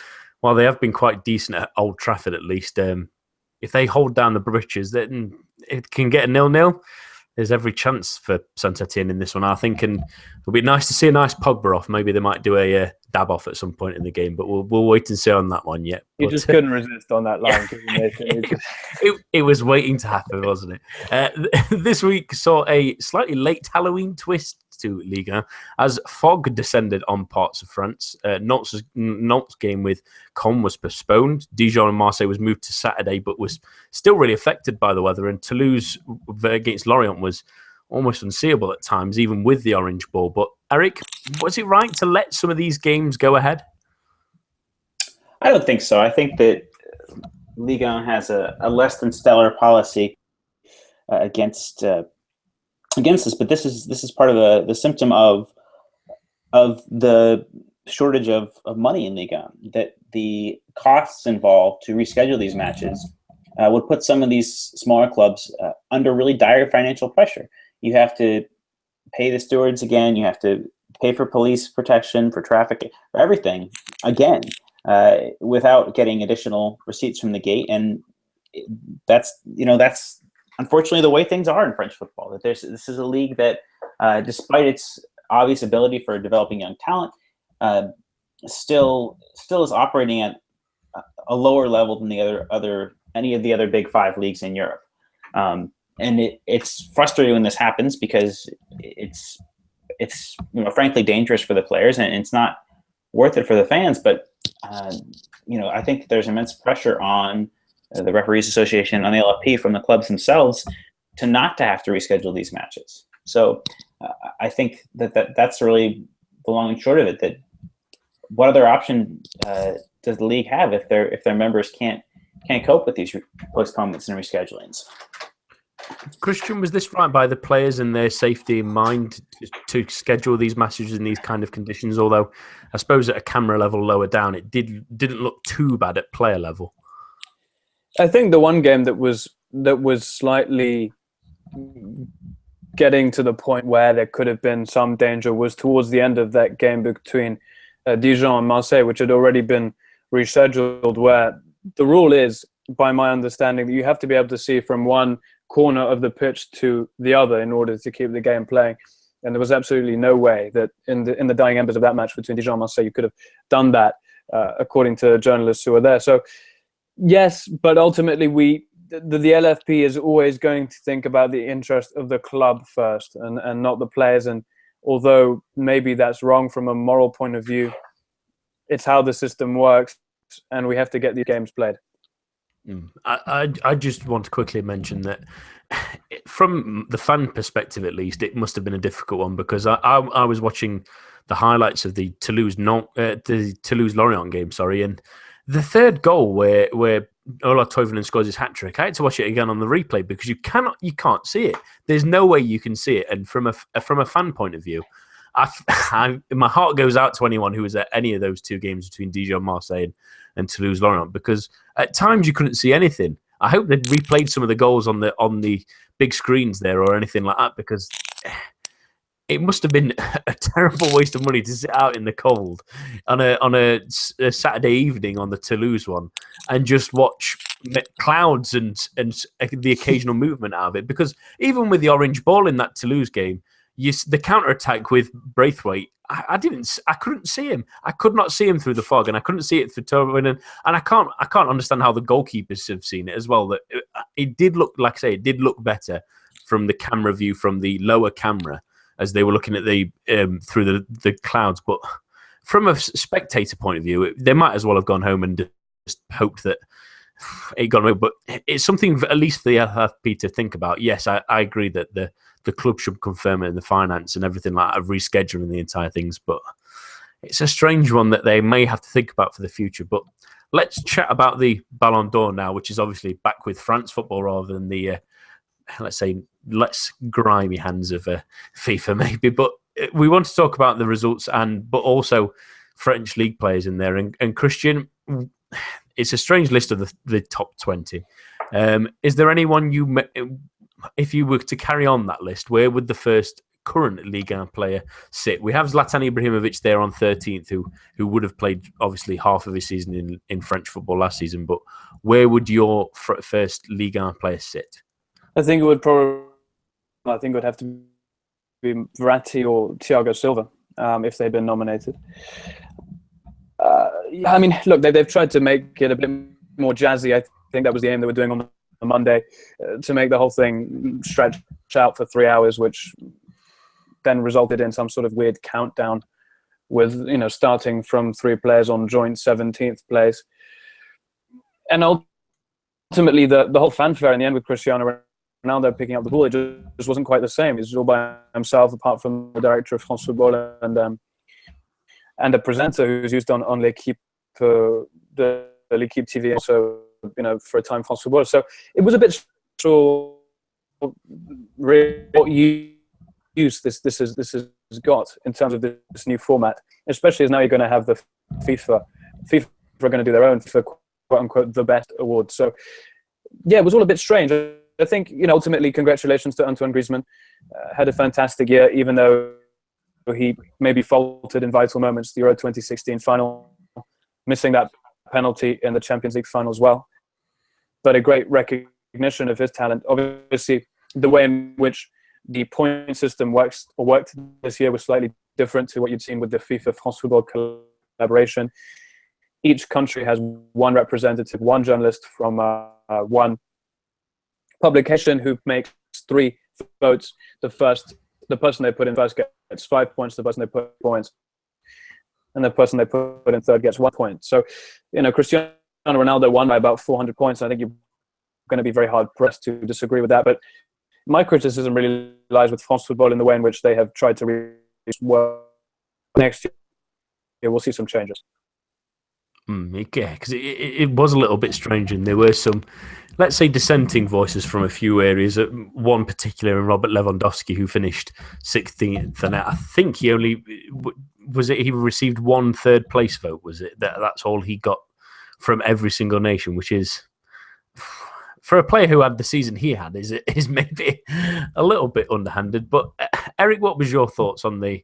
while they have been quite decent at Old Trafford, at least, if they hold down the britches, then it can get a 0-0. There's every chance for Saint-Etienne in this one, I think, and it'll be nice to see a nice Pogba off. Maybe they might do a dab off at some point in the game, but we'll wait and see on that one yet. You just couldn't resist on that line. It was waiting to happen, wasn't it? This week saw a slightly late Halloween twist to Ligue 1 as fog descended on parts of France. Nantes' game with Caen was postponed. Dijon and Marseille was moved to Saturday, but was still really affected by the weather. And Toulouse against Lorient was almost unseeable at times, even with the orange ball. But Eric, was it right to let some of these games go ahead? I don't think so. I think that Ligue 1 has a less than stellar policy against this, but this is part of the symptom of the shortage of money in Ligue 1. That the costs involved to reschedule these matches would put some of these smaller clubs under really dire financial pressure. You have to pay the stewards again. You have to pay for police protection, for traffic, for everything again, without getting additional receipts from the gate. And that's unfortunately the way things are in French football. That this is a league that, despite its obvious ability for developing young talent, still is operating at a lower level than any of the other big 5 leagues in Europe. And it's frustrating when this happens because it's frankly dangerous for the players, and it's not worth it for the fans. But I think that there's immense pressure on the Referees Association, on the LFP, from the clubs themselves, to not to have to reschedule these matches. So I think that's really the long and short of it. That what other option does the league have if their members can't cope with these postponements and reschedulings? Christian, was this right by the players and their safety in mind to schedule these matches in these kind of conditions? Although I suppose at a camera level lower down, it didn't look too bad at player level. I think the one game that was slightly getting to the point where there could have been some danger was towards the end of that game between Dijon and Marseille, which had already been rescheduled, where the rule is, by my understanding, that you have to be able to see from one corner of the pitch to the other in order to keep the game playing. And there was absolutely no way that in the dying embers of that match between Dijon and Marseille, you could have done that, according to journalists who were there. So yes, but ultimately the LFP is always going to think about the interest of the club first and not the players. And although maybe that's wrong from a moral point of view, it's how the system works, and we have to get these games played. I just want to quickly mention that from the fan perspective, at least, it must have been a difficult one, because I was watching the highlights of the Toulouse-Lorient game, and the third goal where Ola Toivonen scores his hat-trick, I had to watch it again on the replay because you can't see it. There's no way you can see it. And from a fan point of view, my heart goes out to anyone who was at any of those two games between Dijon, Marseille, and Toulouse-Lorient, because at times you couldn't see anything. I hope they'd replayed some of the goals on the big screens there or anything like that, because it must have been a terrible waste of money to sit out in the cold on a Saturday evening on the Toulouse one and just watch clouds and the occasional movement out of it. Because even with the orange ball in that Toulouse game, the counter-attack with Braithwaite, I couldn't see him. I could not see him through the fog, and I couldn't see it through Toivonen. And I can't understand how the goalkeepers have seen it as well. That it did look, like I say, it did look better from the camera view, from the lower camera, as they were looking at the through the clouds. But from a spectator point of view, they might as well have gone home and just hoped that it got away. But it's something at least for the LFP to think about. Yes, I agree that the club should confirm it in the finance and everything like that, of rescheduling the entire things. But it's a strange one that they may have to think about for the future. But let's chat about the Ballon d'Or now, which is obviously back with France football rather than the, let's say, less grimy hands of FIFA maybe. But we want to talk about the results but also French league players in there. And Christian, it's a strange list of the top 20. Is there anyone if you were to carry on that list, where would the first current Ligue 1 player sit? We have Zlatan Ibrahimovic there on 13th, who would have played obviously half of his season in French football last season. But where would your first Ligue 1 player sit? I think it would have to be Verratti or Thiago Silva if they'd been nominated. I mean, look, they've tried to make it a bit more jazzy. I think that was the aim they were doing on Monday, to make the whole thing stretch out for 3 hours, which then resulted in some sort of weird countdown with, starting from 3 players on joint 17th place. And ultimately, the whole fanfare in the end with Cristiano Ronaldo picking up the ball, it just wasn't quite the same. He's all by himself, apart from the director of France Football and a presenter who's used on L'Equipe, the L'Equipe TV, also, for a time France Football. So it was a bit what use this has got in terms of this new format, especially as now you're going to have the FIFA are going to do their own for quote unquote the best award. So yeah, it was all a bit strange. I think, ultimately, congratulations to Antoine Griezmann. Had a fantastic year, even though he maybe faltered in vital moments. The Euro 2016 final, missing that penalty in the Champions League final as well. But a great recognition of his talent. Obviously, the way in which the point system worked this year was slightly different to what you'd seen with the FIFA France Football collaboration. Each country has one representative, one journalist from one publication who makes 3 votes. The person they put in first gets 5 points, the person they put points, and the person they put in third gets 1 point. So, Cristiano Ronaldo won by about 400 points. I think you're going to be very hard pressed to disagree with that. But my criticism really lies with France Football in the way in which they have tried to reach well. Next year, we'll see some changes. Yeah, because it was a little bit strange, and there were some, let's say, dissenting voices from a few areas. One particular, in Robert Lewandowski, who finished 16th, and I think he only he received one third place vote. Was it that's all he got from every single nation, which is, for a player who had the season he had, is maybe a little bit underhanded. But Eric, what was your thoughts on the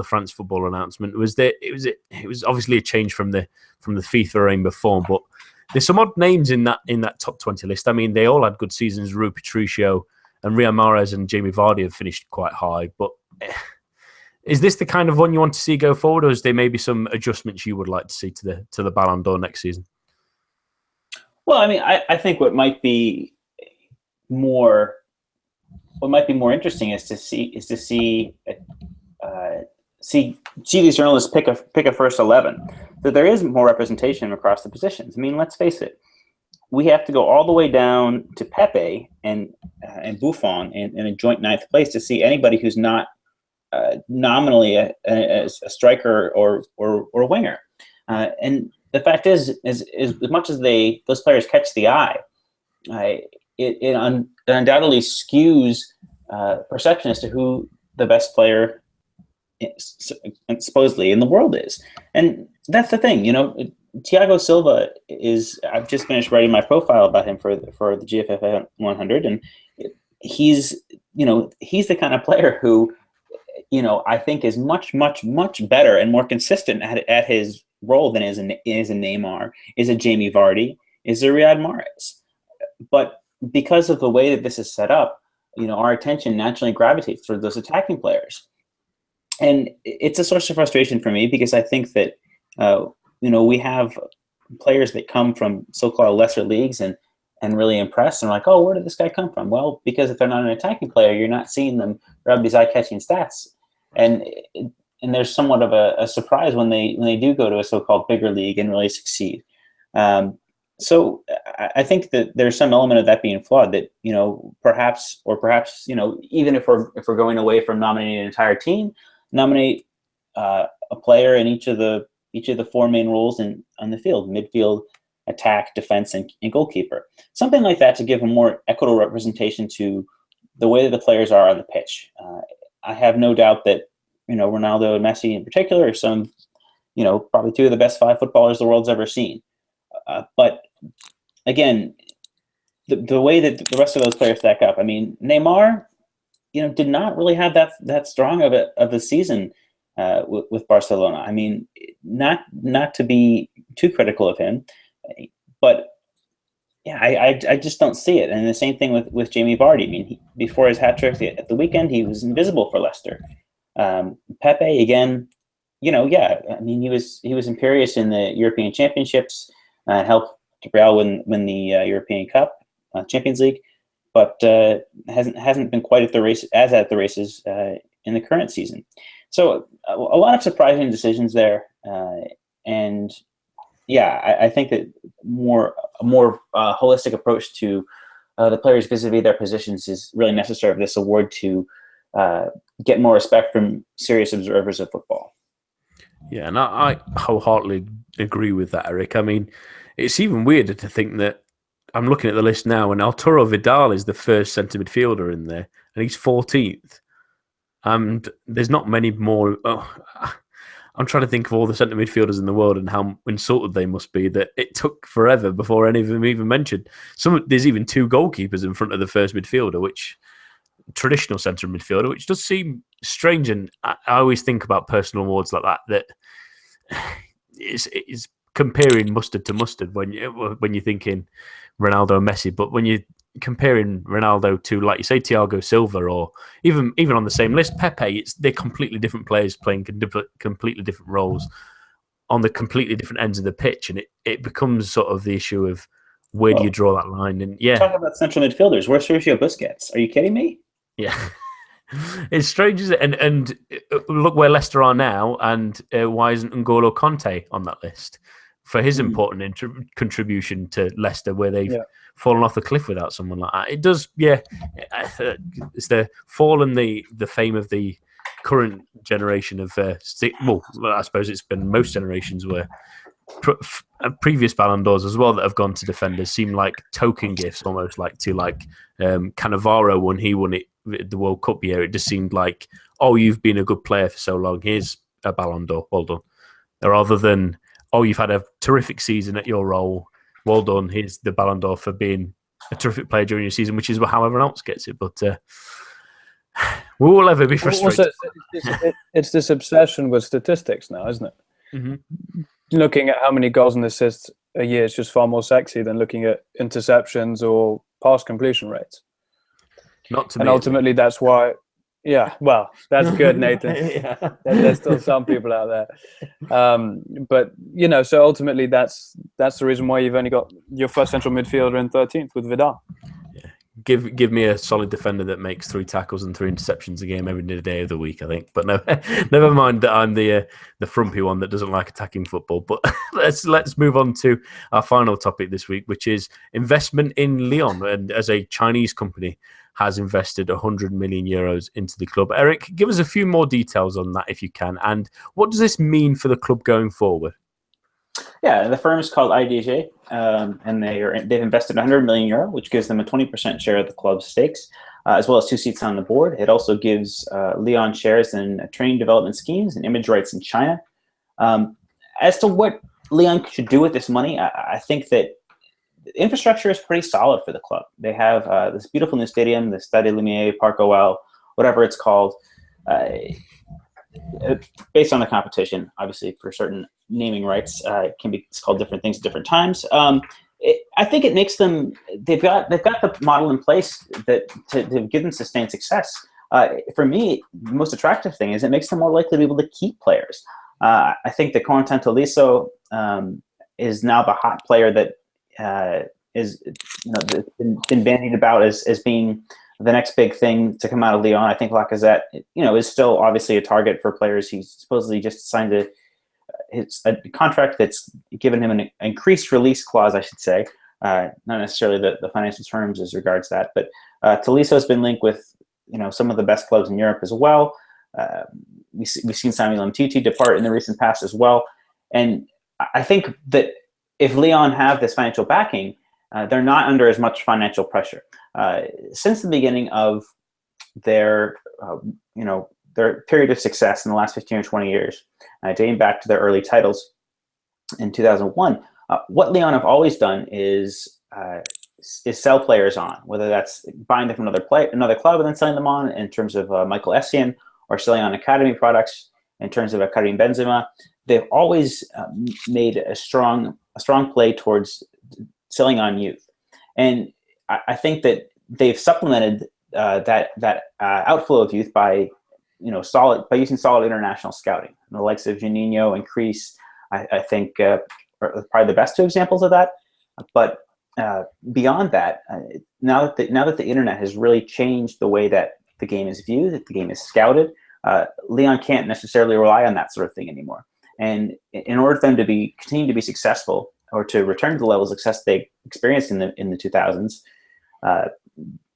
France football announcement? It was obviously a change from the FIFA aim before, but there's some odd names in that top 20 list. I mean, they all had good seasons. Rui Patricio and Riyad Mahrez and Jamie Vardy have finished quite high. But is this the kind of one you want to see go forward, or is there maybe some adjustments you would like to see to the Ballon d'Or next season? Well, I mean, I think what might be more interesting is to see these journalists pick a first 11. That there is more representation across the positions. I mean, let's face it, we have to go all the way down to Pepe and Buffon in a joint ninth place to see anybody who's not nominally a striker or a winger. And the fact is as much as those players catch the eye, it undoubtedly skews perception as to who the best player supposedly in the world is. And that's the thing, Thiago Silva I've just finished writing my profile about him for the GFF 100, and he's the kind of player who, I think is much, much, much better and more consistent at his role than is a Neymar, is a Jamie Vardy, is a Riyad Mahrez. But because of the way that this is set up, our attention naturally gravitates toward those attacking players. And it's a source of frustration for me, because I think that, we have players that come from so-called lesser leagues and really impress, and like, oh, where did this guy come from? Well, because if they're not an attacking player, you're not seeing them grab these eye-catching stats. And there's somewhat of a surprise when they do go to a so-called bigger league and really succeed. So I think that there's some element of that being flawed, that, perhaps, even if we're going away from nominating an entire team, nominate a player in each of the four main roles on the field: midfield, attack, defense, and goalkeeper. Something like that to give a more equitable representation to the way that the players are on the pitch. I have no doubt that, Ronaldo and Messi in particular are some, probably two of the best 5 footballers the world's ever seen. But again, the way that the rest of those players stack up, I mean, Neymar, did not really have that strong of a season with Barcelona. I mean, not to be too critical of him, but yeah, I just don't see it. And the same thing with Jamie Vardy. I mean, before his hat trick at the weekend, he was invisible for Leicester. Pepe, again, yeah, I mean, he was imperious in the European Championships, helped Real win the European Cup, Champions League, but hasn't been quite at the races in the current season. So a lot of surprising decisions there, and yeah, I think that a more holistic approach to the players vis-a-vis their positions is really necessary for this award to get more respect from serious observers of football. Yeah, and I wholeheartedly agree with that, Eric. I mean, it's even weirder to think that I'm looking at the list now, and Arturo Vidal is the first centre midfielder in there, and he's 14th. And there's not many more. I'm trying to think of all the centre midfielders in the world and how insulted they must be that it took forever before any of them even mentioned. There's even 2 goalkeepers in front of the first midfielder, which traditional centre midfielder, which does seem strange. And I always think about personal awards like that is comparing mustard to mustard when you're thinking Ronaldo and Messi. But when you're comparing Ronaldo to, like you say, Thiago Silva, or even on the same list, Pepe, they're completely different players playing completely different roles on the completely different ends of the pitch, and it becomes sort of the issue of where do you draw that line? And yeah, talk about central midfielders. Where's Sergio Busquets? Are you kidding me? Yeah. It's strange, isn't it? And look where Leicester are now, and why isn't N'Golo Conte on that list for his important contribution to Leicester, where they've fallen off the cliff without someone like that. It does, it's the fall and the fame of the current generation of, I suppose it's been most generations where previous Ballon d'Ors as well that have gone to defenders seem like token gifts, almost like Cannavaro when he won it the World Cup year. It just seemed like, oh, you've been a good player for so long, here's a Ballon d'Or, well done. Rather than, oh, you've had a terrific season at your role, well done, here's the Ballon d'Or for being a terrific player during your season, which is how everyone else gets it. But we will ever be frustrated. Also, it's this obsession with statistics now, isn't it? Mm-hmm. Looking at how many goals and assists a year is just far more sexy than looking at interceptions or pass completion rates. And ultimately, that's why. Yeah, well, that's good, Nathan. There's still some people out there, but so ultimately, that's the reason why you've only got your first central midfielder in 13th with Vidal. Give me a solid defender that makes 3 tackles and 3 interceptions a game every day of the week, I think. But no, never mind that I'm the frumpy one that doesn't like attacking football. But let's move on to our final topic this week, which is investment in Lyon. And as a Chinese company has invested 100 million euros into the club. Eric, give us a few more details on that if you can. And what does this mean for the club going forward? Yeah, the firm is called IDJ, and they've invested 100 million euro, which gives them a 20% share of the club's stakes, as well as 2 seats on the board. It also gives Lyon shares in training development schemes and image rights in China. As to what Lyon should do with this money, I think that the infrastructure is pretty solid for the club. They have this beautiful new stadium, the Stade Lumiere, Parc OL, whatever it's called, based on the competition, obviously, for certain naming rights. It's called different things at different times. I think it makes them, they've got the model in place to give them sustained success. For me, the most attractive thing is it makes them more likely to be able to keep players. I think that Corentin Tolisso is now the hot player that is been bandied about as being the next big thing to come out of Lyon. I think Lacazette, is still obviously a target for players. He's supposedly just signed a contract that's given him an increased release clause, I should say, not necessarily the financial terms as regards that. But Tolisso has been linked with some of the best clubs in Europe as well. We've seen Samuel Umtiti depart in the recent past as well. And I think that if Lyon have this financial backing, they're not under as much financial pressure. Since the beginning of their period of success in the last 15 or 20 years, dating back to their early titles in 2001, what Lyon have always done is sell players on, whether that's buying them from another club and then selling them on in terms of Michael Essien, or selling on academy products in terms of Karim Benzema. They've always made a strong play towards selling on youth, and I think that they've supplemented that outflow of youth by using solid international scouting. The likes of Juninho and Kreese, I think, are probably the best 2 examples of that. But beyond that, now that the internet has really changed the way that the game is viewed, that the game is scouted, Lyon can't necessarily rely on that sort of thing anymore. And in order for them to continue to be successful, or to return to the level of success they experienced in the 2000s,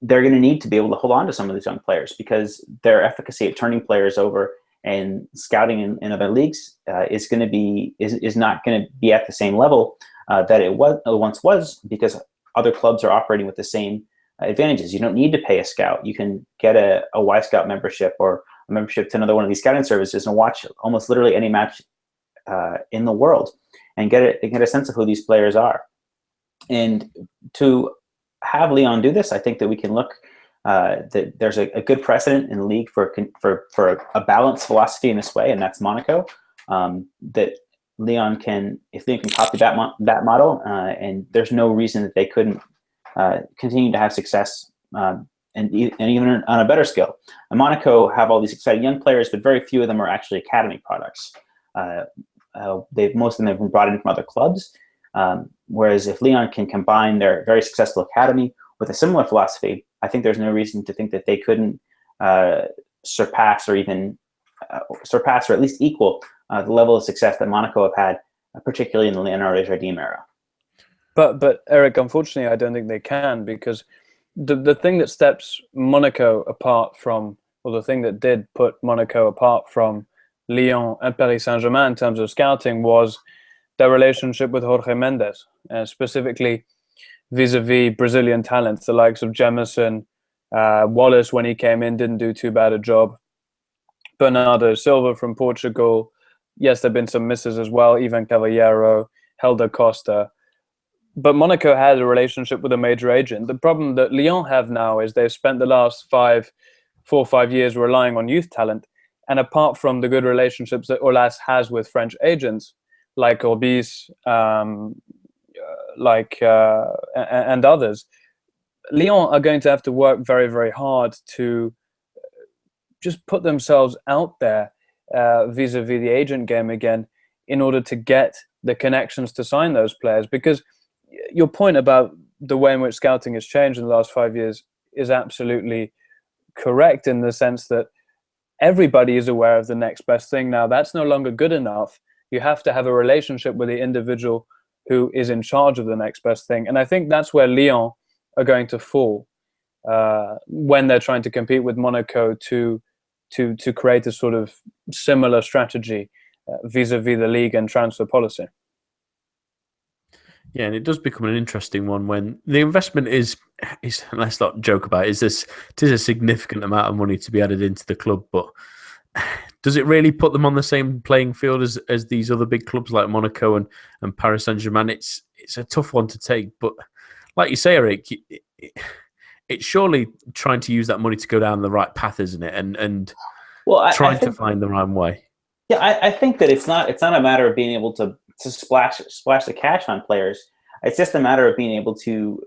they're going to need to be able to hold on to some of these young players, because their efficacy at turning players over and scouting in other leagues is not going to be at the same level that it once was, because other clubs are operating with the same advantages. You don't need to pay a scout. You can get a Y-Scout membership or a membership to another one of these scouting services and watch almost literally any match in the world and get a sense of who these players are. And to have Lyon do this, I think that we can look that there's a good precedent in the league for a balanced philosophy in this way, and that's Monaco. That Lyon can, if Lyon can copy that model, and there's no reason that they couldn't continue to have success, and even on a better scale. And Monaco have all these exciting young players, but very few of them are actually academy products. Most of them have been brought in from other clubs. Whereas if Lyon can combine their very successful academy with a similar philosophy, I think there's no reason to think that they couldn't surpass or at least equal the level of success that Monaco have had particularly in the Leonardo Jardim era. But Eric, unfortunately, I don't think they can, because the thing that steps Monaco apart from, or the thing that did put Monaco apart from Lyon and Paris Saint-Germain in terms of scouting was their relationship with Jorge Mendes, specifically vis-a-vis Brazilian talents, the likes of Jemison, Wallace when he came in didn't do too bad a job, Bernardo Silva from Portugal. Yes, there have been some misses as well, Ivan Cavallero, Helder Costa. But Monaco had a relationship with a major agent. The problem that Lyon have now is they've spent the last 4 or 5 years relying on youth talent. And apart from the good relationships that Aulas has with French agents, like Orbis, and others, Lyon are going to have to work very, very hard to just put themselves out there vis-a-vis the agent game again in order to get the connections to sign those players. Because your point about the way in which scouting has changed in the last 5 years is absolutely correct, in the sense that everybody is aware of the next best thing now. That's no longer good enough. You have to have a relationship with the individual who is in charge of the next best thing. And I think that's where Lyon are going to fall when they're trying to compete with Monaco to create a sort of similar strategy vis-a-vis the league and transfer policy. Yeah, and it does become an interesting one when the investment is let's not joke about it, it is a significant amount of money to be added into the club, but does it really put them on the same playing field as these other big clubs like Monaco and Paris Saint-Germain? It's a tough one to take, but like you say, Eric, it's surely trying to use that money to go down the right path, isn't it? And trying to find the right way. Yeah, I think that it's not a matter of being able to splash the cash on players. It's just a matter of being able to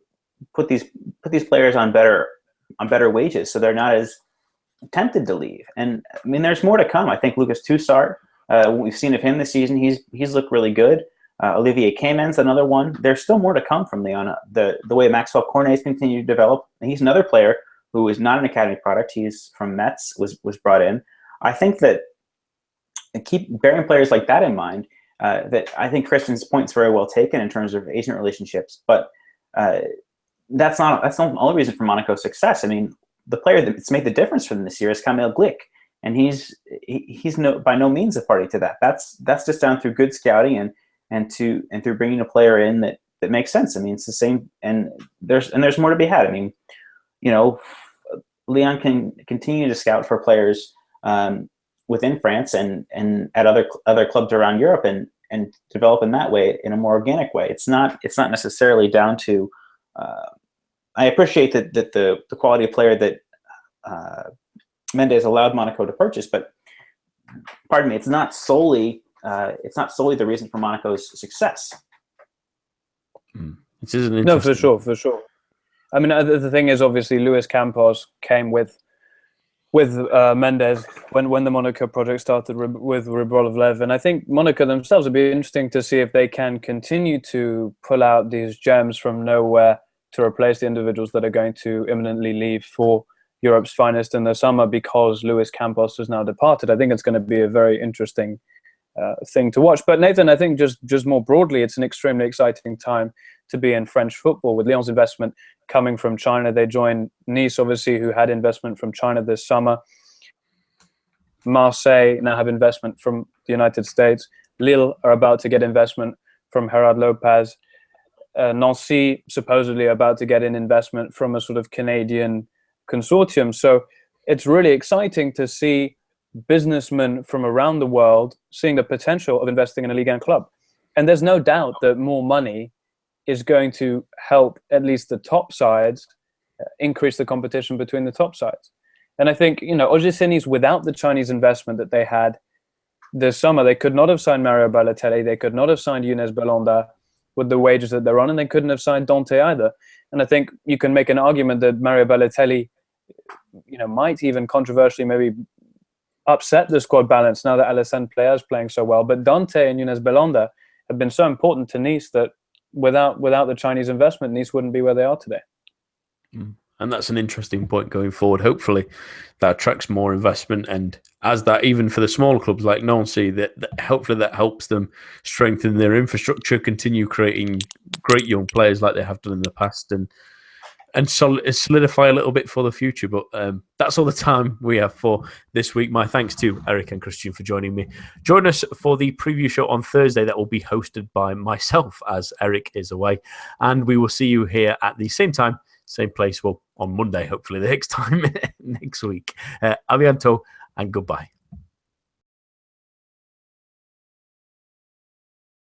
put these players on better wages, so they're not as tempted to leave. And I mean, there's more to come. I think Lucas Toussaint, we've seen of him this season. He's looked really good. Olivier Cayman's another one. There's still more to come from Lyon. The way Maxwell Cornet's continued to develop. And he's another player who is not an academy product. He's from Metz, was brought in. I think that, and keep bearing players like that in mind, that I think Christian's point's very well taken in terms of agent relationships, but that's not the only reason for Monaco's success. I mean, the player that's made the difference for them this year is Kamil Glik, and he's by no means a party to that. That's just done through good scouting and through bringing a player in that makes sense. I mean, it's the same, and there's more to be had. I mean, Lyon can continue to scout for players within France and at other clubs around Europe and develop in that way, in a more organic way. It's not necessarily down to. I appreciate that the quality of player that Mendes allowed Monaco to purchase, but pardon me, it's not solely the reason for Monaco's success. This is an interesting. No, for sure. I mean, the thing is, obviously, Luis Campos came with Mendes when the Monaco project started with Rybolovlev, and I think Monaco themselves, it'd be interesting to see if they can continue to pull out these gems from nowhere to replace the individuals that are going to imminently leave for Europe's finest in the summer, because Luis Campos has now departed. I think it's going to be a very interesting thing to watch. But Nathan, I think just more broadly, it's an extremely exciting time to be in French football, with Lyon's investment coming from China. They joined Nice, obviously, who had investment from China this summer. Marseille now have investment from the United States. Lille are about to get investment from Gerard Lopez. Nancy supposedly about to get an investment from a sort of Canadian consortium. So it's really exciting to see businessmen from around the world seeing the potential of investing in a Ligue 1 club. And there's no doubt that more money is going to help at least the top sides increase the competition between the top sides. And I think, OGC Nice, without the Chinese investment that they had this summer, they could not have signed Mario Balotelli, they could not have signed Younes Belhanda with the wages that they're on, and they couldn't have signed Dante either. And I think you can make an argument that Mario Balotelli, might even controversially maybe upset the squad balance now that Alassane Plea is playing so well. But Dante and Younes Belhanda have been so important to Nice that without the Chinese investment, Nice wouldn't be where they are today. And that's an interesting point going forward. Hopefully, that attracts more investment, and as that, even for the smaller clubs like Nancy, that hopefully that helps them strengthen their infrastructure, continue creating great young players like they have done in the past, and solidify a little bit for the future. But that's all the time we have for this week. My thanks to Eric and Christian for joining me. Join us for the preview show on Thursday that will be hosted by myself as Eric is away. And we will see you here at the same time, same place, well, on Monday, hopefully the next time next week. A bientôt and goodbye.